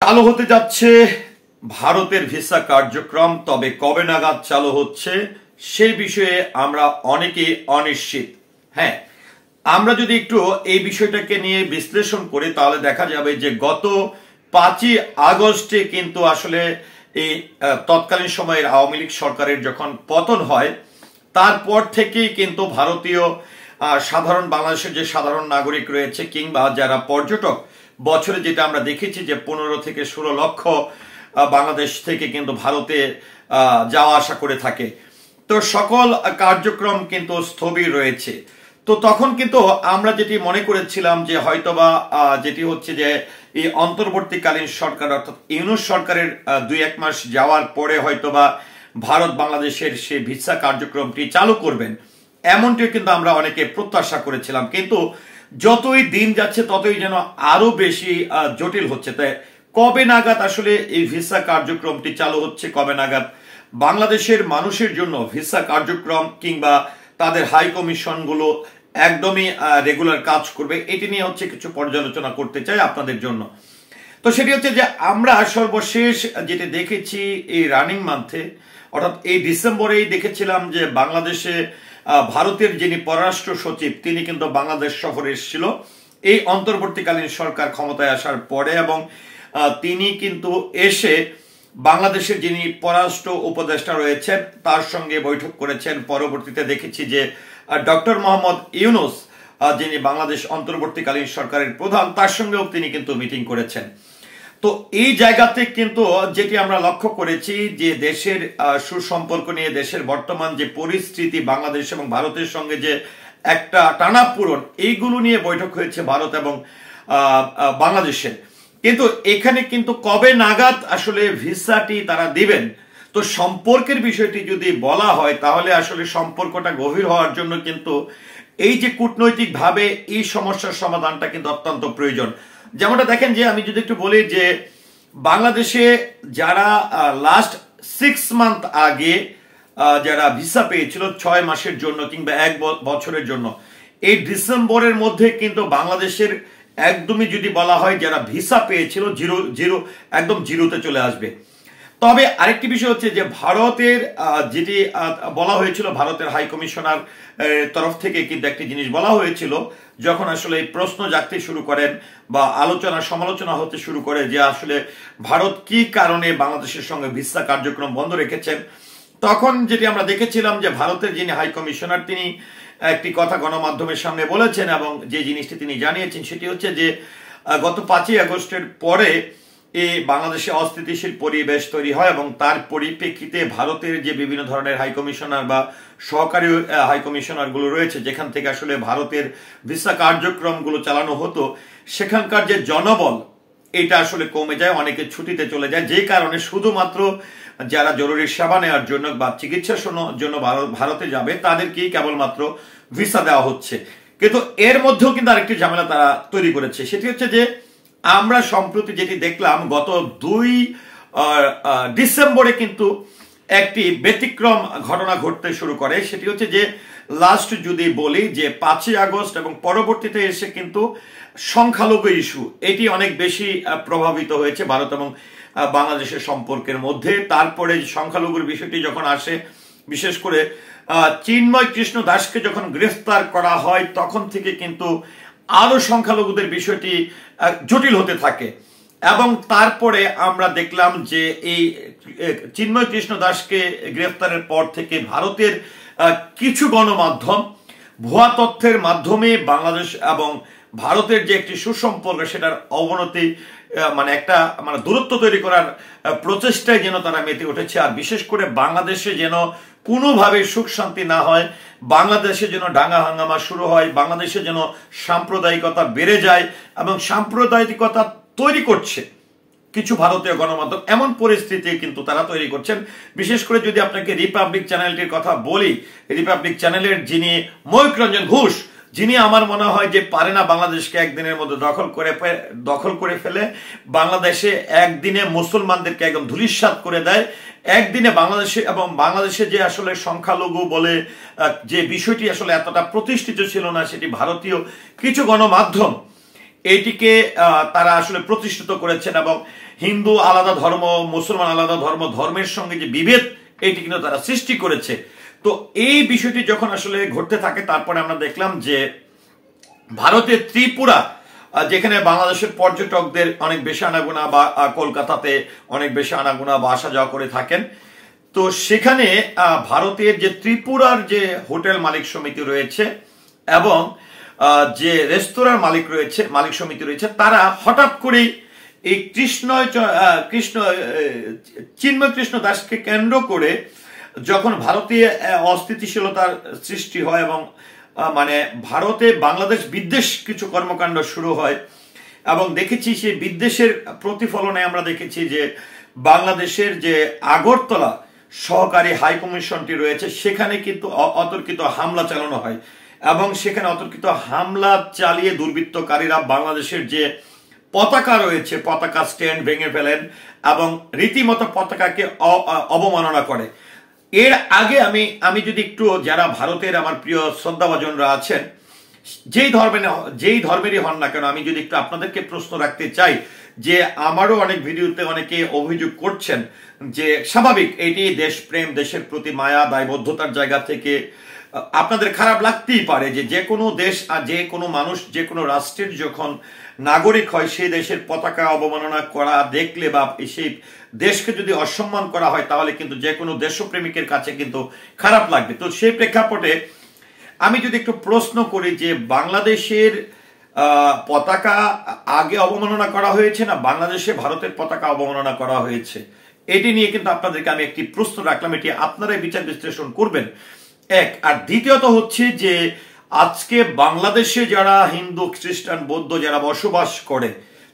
চালু হতে যাচ্ছে ভারতের ভিসা কার্যক্রম, তবে কবে নাগাদ চালু হচ্ছে সেই বিষয়ে আমরা অনেকেই অনিশ্চিত। হ্যাঁ, আমরা যদি একটু এই বিষয়টাকে নিয়ে বিশ্লেষণ করি তাহলে দেখা যাবে যে গত 5ই আগস্টে কিন্তু আসলে এই তৎকালীন সময়ের আওয়ামী লীগ সরকারের যখন পতন হয় তারপর থেকেই কিন্তু ভারতীয় সাধারণ বাংলাদেশের যে সাধারণ নাগরিক রয়েছে কিংবা যারা পর্যটক, বছরে যেটা আমরা দেখেছি যে 15 থেকে 16 লক্ষ বাংলাদেশ থেকে কিন্তু ভারতে যাওয়া আসা করে থাকে। তো সকল কার্যক্রম কিন্তু স্থবির রয়েছে। তো তখন কিন্তু আমরা যেটি মনে করেছিলাম যে হয়তোবা যেটি হচ্ছে যে এই অন্তর্বর্তীকালীন সরকার অর্থাৎ ইউনূস সরকারের 2-1 মাস যাওয়ার পরে হয়তোবা ভারত বাংলাদেশের সেই ভিসা কার্যক্রমটি চালু করবেন, এমনটিও কিন্তু আমরা অনেকে প্রত্যাশা করেছিলাম। কিন্তু যতই দিন যাচ্ছে ততই যেন আরো বেশি জটিল হচ্ছে। তাই কবে নাগাদ আসলে এই ভিসা কার্যক্রমটি চালু হচ্ছে, কবে নাগাদ বাংলাদেশের মানুষের জন্য ভিসা কার্যক্রম কিংবা তাদের হাই কমিশনগুলো একদমই রেগুলার কাজ করবে, এটি নিয়ে হচ্ছে কিছু পর্যালোচনা করতে চাই আপনাদের জন্য। তো সেটি হচ্ছে যে আমরা সর্বশেষ যেটি দেখেছি এই রানিং মান্থে অর্থাৎ এই ডিসেম্বরেই দেখেছিলাম যে বাংলাদেশে ভারতের যিনি পররাষ্ট্র সচিব তিনি কিন্তু বাংলাদেশ সফরে এসেছিল এই অন্তর্বর্তীকালীন সরকার ক্ষমতায় আসার পরে, এবং তিনি কিন্তু এসে বাংলাদেশের যিনি পররাষ্ট্র উপদেষ্টা রয়েছেন তার সঙ্গে বৈঠক করেছেন। পরবর্তীতে দেখেছি যে ডক্টর মোহাম্মদ ইউনূস যিনি বাংলাদেশ অন্তর্বর্তীকালীন সরকারের প্রধান তার সঙ্গেও তিনি কিন্তু মিটিং করেছেন। তো এই জায়গাতে কিন্তু যেটি আমরা লক্ষ্য করেছি যে দেশের সুসম্পর্ক নিয়ে দেশের বর্তমান যে পরিস্থিতি বাংলাদেশ এবং ভারতের সঙ্গে যে একটা টানাপূরণ, এইগুলো নিয়ে বৈঠক হয়েছে ভারত এবং বাংলাদেশের। কিন্তু এখানে কিন্তু কবে নাগাদ আসলে ভিসাটি তারা দিবেন, তো সম্পর্কের বিষয়টি যদি বলা হয় তাহলে আসলে সম্পর্কটা গভীর হওয়ার জন্য কিন্তু এই যে কূটনৈতিক ভাবে এই সমস্যার সমাধানটা কিন্তু অত্যন্ত প্রয়োজন। যেমনটা দেখেন যে আমি যদি একটু বলি যে বাংলাদেশে যারা লাস্ট 6 মান্থ আগে যারা ভিসা পেয়েছিল 6 মাসের জন্য কিংবা 1 বছরের জন্য, এই ডিসেম্বরের মধ্যে কিন্তু বাংলাদেশের একদমই যদি বলা হয় যারা ভিসা পেয়েছিল একদম জিরোতে চলে আসবে। তবে আরেকটি বিষয় হচ্ছে যে ভারতের যেটি বলা হয়েছিল, ভারতের হাই কমিশনার তরফ থেকে কিন্তু একটি জিনিস বলা হয়েছিল যখন আসলে এই প্রশ্ন জাগতে শুরু করেন বা আলোচনা সমালোচনা হতে শুরু করে যে আসলে ভারত কি কারণে বাংলাদেশের সঙ্গে ভিসা কার্যক্রম বন্ধ রেখেছেন, তখন যেটি আমরা দেখেছিলাম যে ভারতের যিনি হাই কমিশনার তিনি একটি কথা গণমাধ্যমের সামনে বলেছেন এবং যে জিনিসটি তিনি জানিয়েছেন সেটি হচ্ছে যে গত 5ই আগস্টের পরে এই বাংলাদেশে অস্থিতিশীল পরিবেশ তৈরি হয় এবং তার পরিপ্রেক্ষিতে ভারতের যে বিভিন্ন ধরনের হাই কমিশনার বা সহকারী হাই কমিশনার গুলো রয়েছে যেখান থেকে আসলে ভারতের ভিসা কার্যক্রমগুলো চালানো হতো, সেখানকার যে জনবল এটা আসলে কমে যায়, অনেকে ছুটিতে চলে যায়, যে কারণে শুধুমাত্র যারা জরুরি সেবা নেওয়ার জন্য বা চিকিৎসার জন্য ভারতে যাবে তাদেরকেই কেবলমাত্র ভিসা দেওয়া হচ্ছে। কিন্তু এর মধ্যেও কিন্তু আরেকটি ঝামেলা তারা তৈরি করেছে, সেটি হচ্ছে যে আমরা সম্প্রতি যেটি দেখলাম গত 2 ডিসেম্বরে কিন্তু একটি ব্যতিক্রম ঘটনা ঘটতে শুরু করে। সেটি হচ্ছে যে লাস্ট যদি বলি যে 5ই আগস্ট এবং পরবর্তীতে এসে কিন্তু সংখ্যালঘু ইস্যু এটি অনেক বেশি প্রভাবিত হয়েছে ভারত এবং বাংলাদেশের সম্পর্কের মধ্যে। তারপরে সংখ্যালঘুর বিষয়টি যখন আসে, বিশেষ করে চিন্ময় কৃষ্ণ দাসকে যখন গ্রেফতার করা হয় তখন থেকে কিন্তু আরো সংখ্যালঘুদের বিষয়টি জটিল হতে থাকে। এবং তারপরে আমরা দেখলাম যে এই চিন্ময় কৃষ্ণ দাসকে গ্রেফতারের পর থেকে ভারতের কিছু গণমাধ্যম ভুয়া তথ্যের মাধ্যমে বাংলাদেশ এবং ভারতের যে একটি সুসম্পর্ক সেটার অবনতি একটা দূরত্ব তৈরি করার প্রচেষ্টায় যেন তারা মেতে উঠেছে। আর বিশেষ করে বাংলাদেশে যেন কোনোভাবে সুখ শান্তি না হয়, বাংলাদেশে যেন দাঙ্গা হাঙ্গামা শুরু হয়, বাংলাদেশে যেন সাম্প্রদায়িকতা বেড়ে যায় এবং সাম্প্রদায়িকতা তৈরি করছে কিছু ভারতীয় গণমাধ্যম, এমন পরিস্থিতি কিন্তু তারা তৈরি করছেন। বিশেষ করে যদি আপনাকে রিপাবলিক চ্যানেলটির কথা বলি, রিপাবলিক চ্যানেলের যিনি ময়ূক রঞ্জন ঘোষ, যিনি আমার মনে হয় যে পারে না বাংলাদেশকে একদিনের মধ্যে দখল করে ফেলে, বাংলাদেশে একদিনে মুসলমানদেরকে একদম ধূলিসাৎ করে দেয়, একদিনে বাংলাদেশে এবং বাংলাদেশে যে আসলে সংখ্যালঘু বলে যে বিষয়টি আসলে এতটা প্রতিষ্ঠিত ছিল না, সেটি ভারতীয় কিছু গণমাধ্যম এইটিকে তারা আসলে প্রতিষ্ঠিত করেছেন, এবং হিন্দু আলাদা ধর্ম, মুসলমান আলাদা ধর্ম, ধর্মের সঙ্গে যে বিভেদ এটি কিন্তু তারা সৃষ্টি করেছে। তো এই বিষয়টি যখন আসলে ঘটতে থাকে, তারপরে আমরা দেখলাম যে ভারতের ত্রিপুরা, যেখানে বাংলাদেশের পর্যটকদের অনেক বেশি আনাগোনা, বা কলকাতাতে অনেক বেশি আনাগোনা বা আসা যাওয়া করে থাকেন, তো সেখানে ভারতের যে ত্রিপুরার যে হোটেল মালিক সমিতি রয়েছে এবং যে রেস্তোরাঁর মালিক সমিতি রয়েছে, তারা হঠাৎ করেই এই চিন্ময় কৃষ্ণ দাসকে কেন্দ্র করে যখন ভারতে অস্থিতিশীলতার সৃষ্টি হয় এবং মানে ভারতে বাংলাদেশ বিদ্বেষ কিছু কর্মকাণ্ড শুরু হয়, এবং দেখেছি সেই বিদ্বেষের প্রতিফলনে আমরা দেখেছি যে বাংলাদেশের যে আগরতলা সহকারী হাই কমিশনটি রয়েছে, সেখানে কিন্তু অতর্কিত হামলা চালানো হয়, এবং সেখানে অতর্কিত হামলা চালিয়ে দুর্বৃত্তকারীরা বাংলাদেশের যে পতাকা রয়েছে, পতাকা স্ট্যান্ড ভেঙে ফেলেন এবং রীতিমতো পতাকাকে অবমাননা করে। এর আগে আমি যদি একটু, যারা ভারতের আমার প্রিয় শ্রদ্ধাভাজনরা আছেন, যেই ধর্মেরই হন না কেন, আমি যদি একটু আপনাদেরকে প্রশ্ন রাখতে চাই, যে আমারও অনেক ভিডিওতে অনেকে অভিযোগ করছেন যে স্বাভাবিক, এটি দেশপ্রেম, দেশের প্রতি মায়া, দায়বদ্ধতার জায়গা থেকে আপনাদের খারাপ লাগতেই পারে যে যে কোনো দেশ আর যে কোনো মানুষ, যে কোনো রাষ্ট্রের যখন নাগরিক হয়, সেই দেশের পতাকা অবমাননা করা দেখলে বা সেই দেশকে যদি অসম্মান করা হয়, তাহলে কিন্তু যে কোনো দেশপ্রেমিকের কাছে কিন্তু খারাপ লাগবে। তো সেই প্রেক্ষাপটে আমি যদি একটু প্রশ্ন করি যে বাংলাদেশের পতাকা আগে অবমাননা করা হয়েছে না বাংলাদেশে ভারতের পতাকা অবমাননা করা হয়েছে, এটি নিয়ে কিন্তু আপনাদেরকে আমি একটি প্রশ্ন রাখলাম, এটি আপনারাই বিচার বিশ্লেষণ করবেন। এক, আর দ্বিতীয়ত হচ্ছে যে আজকে বাংলাদেশে যারা হিন্দু, খ্রিস্টান, বৌদ্ধ যারা বসবাস করে,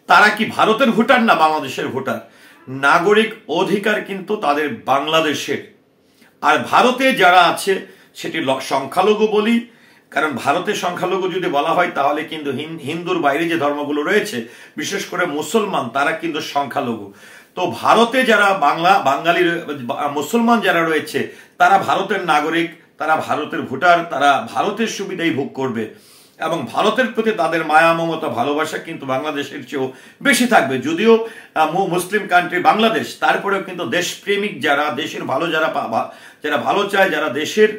তারা কি ভারতের ভোটার না বাংলাদেশের ভোটার? নাগরিক অধিকার কিন্তু তাদের বাংলাদেশের। আর ভারতে যারা আছে সেটি সংখ্যালঘু বলি, কারণ ভারতের সংখ্যালঘু যদি বলা হয় তাহলে কিন্তু হিন্দুর বাইরে যে ধর্মগুলো রয়েছে, বিশেষ করে মুসলমান, তারা কিন্তু সংখ্যালঘু। তো ভারতে যারা বাঙালি মুসলমান যারা রয়েছে, তারা ভারতের নাগরিক, তারা ভারতের ভোটার, তারা ভারতের সুবিধাই ভোগ করবে, এবং ভারতের প্রতি তাদের মায়া, মমতা, ভালোবাসা কিন্তু বাংলাদেশের চেয়েও বেশি থাকবে। যদিও মুসলিম কান্ট্রি বাংলাদেশ, তারপরেও কিন্তু দেশপ্রেমিক যারা, দেশের ভালো যারা ভালো চায়, যারা দেশের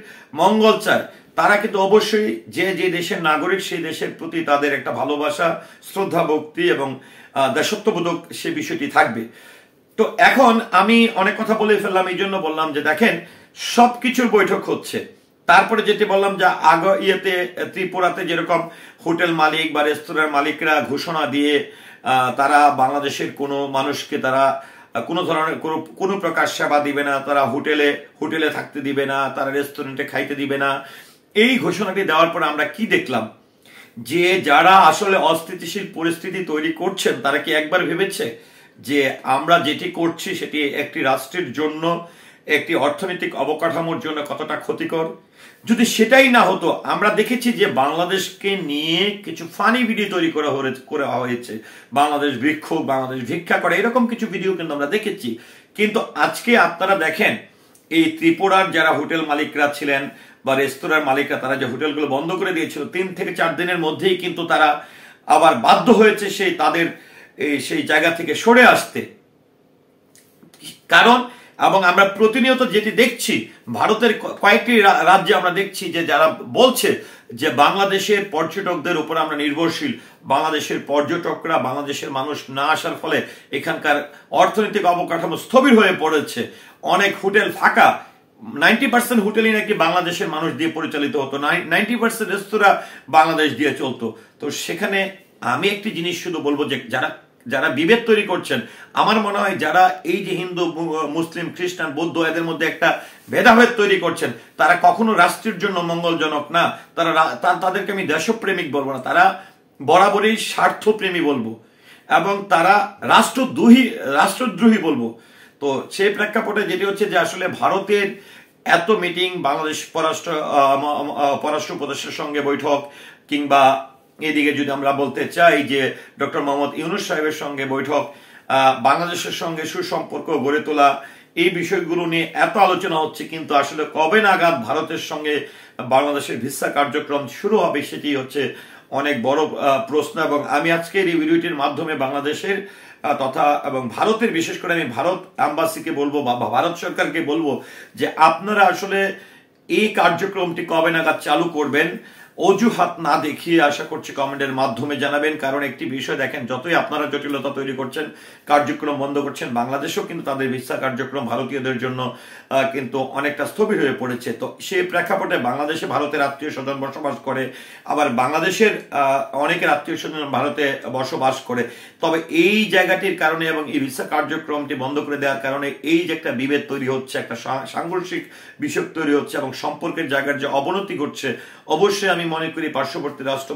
মঙ্গল চায়, তারা কিন্তু অবশ্যই যে দেশের নাগরিক, সেই দেশের প্রতি তাদের একটা ভালোবাসা, শ্রদ্ধা, ভক্তি এবং দেশত্ববোধক সে বিষয়টি থাকবে। তো এখন আমি অনেক কথা বলে ফেললাম, এই জন্য বললাম যে দেখেন, সবকিছুর বৈঠক হচ্ছে। তারপরে যেটি বললাম যে ত্রিপুরাতে যেরকম হোটেল মালিক বা রেস্তোরাঁর মালিকরা ঘোষণা দিয়ে তারা বাংলাদেশের কোনো মানুষকে তারা কোনো ধরনের কোনো প্রকার সেবা দিবে না, তারা হোটেলে থাকতে দিবে না, তারা রেস্টুরেন্টে খাইতে দিবে না। এই ঘোষণাটি দেওয়ার পর আমরা কি দেখলাম, যে যারা আসলে অস্থিতিশীল পরিস্থিতি তৈরি করছেন, তারা কি একবার ভেবেছে যে আমরা যেটি করছি সেটি একটি রাষ্ট্রের জন্য, একটি অর্থনৈতিক অবকাঠামোর জন্য কতটা ক্ষতিকর? যদি সেটাই না হতো, আমরা দেখেছি যে বাংলাদেশকে নিয়ে কিছু ফানি ভিডিও তৈরি করা হয়েছে, বাংলাদেশ ভিক্ষুক, বাংলাদেশ ভিক্ষা করে, এরকম কিছু ভিডিও কিন্তু আমরা দেখেছি। কিন্তু আজকে আপনারা দেখেন, এই ত্রিপুরার যারা হোটেল মালিকরা ছিলেন বা রেস্তোরাঁর মালিকরা, তারা যে হোটেলগুলো বন্ধ করে দিয়েছিল, 3 থেকে 4 দিনের মধ্যেই কিন্তু তারা আবার বাধ্য হয়েছে সেই জায়গা থেকে সরে আসতে। কারণ, এবং আমরা প্রতিনিয়ত যেটি দেখছি, ভারতের কয়েকটি রাজ্যে আমরা দেখছি যে যারা বলছে যে বাংলাদেশের পর্যটকদের উপর আমরা নির্ভরশীল, বাংলাদেশের পর্যটকরা, বাংলাদেশের মানুষ না আসার ফলে এখানকার অর্থনৈতিক অবকাঠামো স্থবির হয়ে পড়েছে, অনেক হোটেল ফাঁকা, 90% হোটেলই নাকি বাংলাদেশের মানুষ দিয়ে পরিচালিত হতো, 90% রেস্তোরাঁ বাংলাদেশ দিয়ে চলতো। তো সেখানে আমি একটি জিনিস শুধু বলবো, যে যারা বিভেদ তৈরি করছেন, আমার মনে হয় যারা এই যে হিন্দু, মুসলিম, খ্রিস্টান, বৌদ্ধ, এদের মধ্যে একটা ভেদাভেদ তৈরি করছেন, তারা কখনো রাষ্ট্রের জন্য মঙ্গলজনক না। তাদেরকে আমি দেশপ্রেমিক বলবো না, তারা বরাবরই স্বার্থপ্রেমী বলবো, এবং তারা রাষ্ট্রদ্রোহী বলবো। তো সেই প্রেক্ষাপটে যেটি হচ্ছে যে আসলে ভারতের এত মিটিং, বাংলাদেশ পররাষ্ট্র উপদেষ্টার সঙ্গে বৈঠক, কিংবা এদিকে যদি আমরা বলতে চাই যে ডক্টর মোহাম্মদ ইউনূস সাহেবের সঙ্গে বৈঠক, বাংলাদেশের সঙ্গে সুসম্পর্ক গড়ে তোলা, এই বিষয়গুলো নিয়ে এত আলোচনা হচ্ছে, কিন্তু আসলে কবে নাগাদ ভারতের সঙ্গে বাংলাদেশের ভিসা কার্যক্রম শুরু হবে সেটি হচ্ছে অনেক বড় প্রশ্ন। এবং আমি আজকের এই ভিডিওটির মাধ্যমে বাংলাদেশের তথা এবং ভারতের, বিশেষ করে আমি ভারত অ্যাম্বাসিকে বলবো বা ভারত সরকারকে বলবো যে আপনারা আসলে এই কার্যক্রমটি কবে নাগাদ চালু করবেন, অজুহাত না দেখিয়ে আশা করছি কমেন্টের মাধ্যমে জানাবেন। কারণ একটি বিষয় দেখেন, যতই আপনারা জটিলতা তৈরি করছেন, কার্যক্রম বন্ধ করছেন, বাংলাদেশেও কিন্তু তাদের ভিসা কার্যক্রম ভারতীয়দের জন্য কিন্তু অনেকটা স্থবির হয়ে পড়েছে। তো সেই প্রেক্ষাপটে বাংলাদেশে ভারতের আত্মীয় স্বজন বসবাস করে, আবার বাংলাদেশের অনেকের আত্মীয় স্বজন ভারতে বসবাস করে। তবে এই জায়গাটির কারণে এবং এই ভিসা কার্যক্রমটি বন্ধ করে দেওয়ার কারণে এই যে একটা বিভেদ তৈরি হচ্ছে, একটা সাংঘর্ষিক বিষয় তৈরি হচ্ছে এবং সম্পর্কের জায়গার যে অবনতি ঘটছে, অবশ্যই আমি মনে করি পার্শ্ববর্তী রাষ্ট্র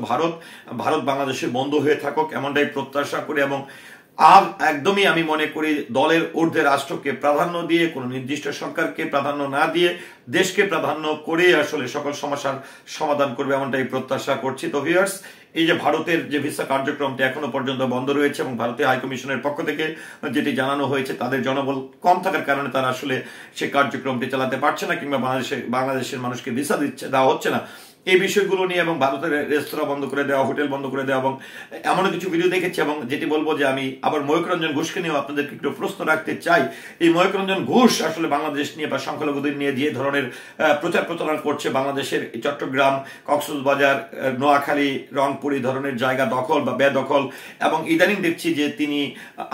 ভারত বাংলাদেশে বন্ধ হয়ে থাকুক এমনটাই প্রত্যাশা করি। এবং আর একদমই আমি মনে করি দলের ঊর্ধ্বে রাষ্ট্রকে প্রাধান্য দিয়ে, কোনো নির্দিষ্ট সরকারকে প্রাধান্য না দিয়ে, দেশকে প্রাধান্য করে আসলে সকল সমস্যার সমাধান করবে এমনটাই প্রত্যাশা করছি। তো ভিউয়ার্স, এই যে ভারতের যে ভিসা কার্যক্রমটি এখনো পর্যন্ত বন্ধ রয়েছে এবং ভারতীয় হাইকমিশনের পক্ষ থেকে যেটি জানানো হয়েছে, তাদের জনবল কম থাকার কারণে তারা আসলে সেই কার্যক্রমটি চালাতে পারছে না, কিংবা বাংলাদেশের মানুষকে ভিসা দেওয়া হচ্ছে না। এই বিষয়গুলো নিয়ে এবং ভারতের রেস্তোরাঁ বন্ধ করে দেওয়া, হোটেল বন্ধ করে দেওয়া এবং এমনও কিছু ভিডিও দেখেছি। এবং যেটি বলবো যে আমি আবার ময়ূক রঞ্জন ঘোষকে নিয়েও আপনাদেরকে একটু প্রশ্ন রাখতে চাই। এই ময়ূক রঞ্জন ঘোষ আসলে বাংলাদেশ নিয়ে বা সংখ্যালঘুদের নিয়ে যে ধরনের প্রচার প্রচারণা করছে, বাংলাদেশের চট্টগ্রাম, কক্সবাজার, নোয়াখালী, রংপুর এই ধরনের জায়গা দখল বা বেদখল, এবং ইদানিং দেখছি যে তিনি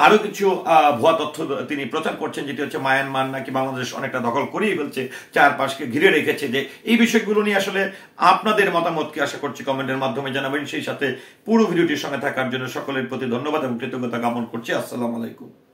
আরো কিছু ভুয়া তথ্য তিনি প্রচার করছেন, যেটি হচ্ছে মায়ানমার নাকি বাংলাদেশ অনেকটা দখল করিয়ে ফেলছে, চারপাশকে ঘিরে রেখেছে। যে এই বিষয়গুলো নিয়ে আসলে আপনাদের মতামতকে আশা করছি কমেন্টের মাধ্যমে জানাবেন। সেই সাথে পুরো ভিডিওটির সঙ্গে থাকার জন্য সকলের প্রতি ধন্যবাদ এবং কৃতজ্ঞতা জ্ঞাপন করছি। আসসালামু আলাইকুম।